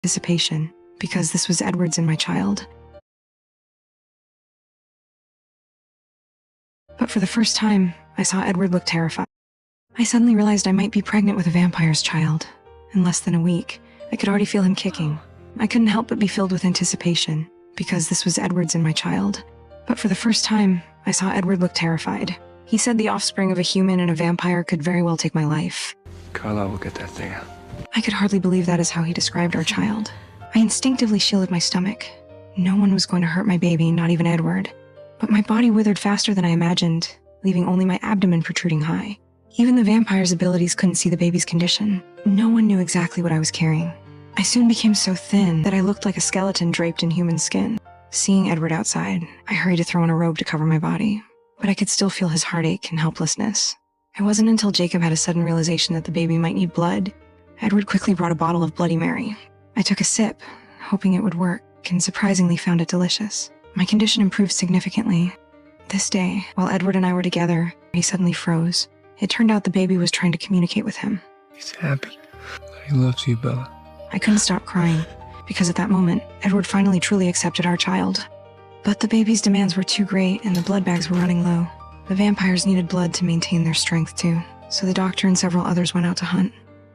anticipation, because this was Edward's and my child. But for the first time, I saw Edward look terrified. I suddenly realized I might be pregnant with a vampire's child. In less than a week, I could already feel him kicking. I couldn't help but be filled with anticipation, because this was Edward's and my child. But for the first time, I saw Edward look terrified. He said the offspring of a human and a vampire could very well take my life. Carla will get that thing out. I could hardly believe that is how he described our child. I instinctively shielded my stomach. No one was going to hurt my baby, not even Edward. But my body withered faster than I imagined, leaving only my abdomen protruding high. Even the vampire's abilities couldn't see the baby's condition. No one knew exactly what I was carrying. I soon became so thin that I looked like a skeleton draped in human skin. Seeing Edward outside, I hurried to throw on a robe to cover my body, but I could still feel his heartache and helplessness. It wasn't until Jacob had a sudden realization that the baby might need blood. Edward quickly brought a bottle of Bloody Mary. I took a sip, hoping it would work, and surprisingly found it delicious. My condition improved significantly. This day, while Edward and I were together, he suddenly froze. It turned out the baby was trying to communicate with him. He's happy. He loves you, Bella. I couldn't stop crying, because at that moment, Edward finally truly accepted our child. But the baby's demands were too great and the blood bags were running low. The vampires needed blood to maintain their strength too, so the doctor and several others went out to hunt.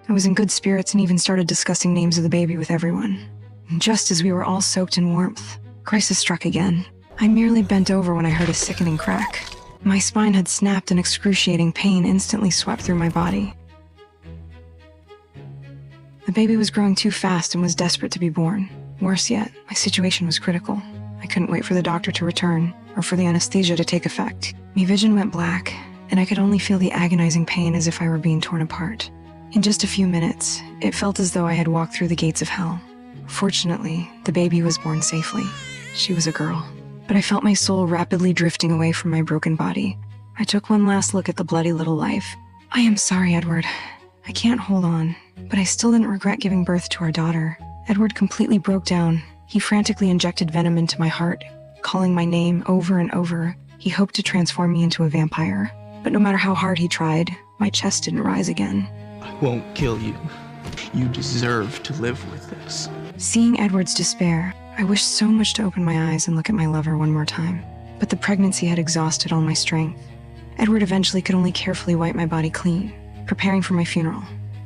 I was in good spirits and even started discussing names of the baby with everyone. And just as we were all soaked in warmth, crisis struck again. I merely bent over when I heard a sickening crack. My spine had snapped and excruciating pain instantly swept through my body. The baby was growing too fast and was desperate to be born. Worse yet, my situation was critical. I couldn't wait for the doctor to return, or for the anesthesia to take effect. My vision went black, and I could only feel the agonizing pain as if I were being torn apart. In just a few minutes, it felt as though I had walked through the gates of hell. Fortunately, the baby was born safely. She was a girl. But I felt my soul rapidly drifting away from my broken body. I took one last look at the bloody little life. I am sorry, Edward. I can't hold on, but I still didn't regret giving birth to our daughter. Edward completely broke down. He frantically injected venom into my heart, calling my name over and over. He hoped to transform me into a vampire. But no matter how hard he tried, my chest didn't rise again. I won't kill you. You deserve to live with this. Seeing Edward's despair, I wished so much to open my eyes and look at my lover one more time. But the pregnancy had exhausted all my strength. Edward eventually could only carefully wipe my body clean, preparing for my funeral.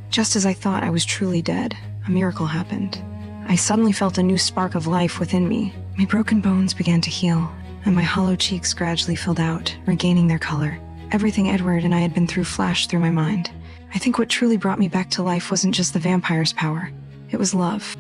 Just as I thought I was truly dead, a miracle happened. I suddenly felt a new spark of life within me. My broken bones began to heal, and my hollow cheeks gradually filled out, regaining their color. Everything Edward and I had been through flashed through my mind. I think what truly brought me back to life wasn't just the vampire's power. It was love.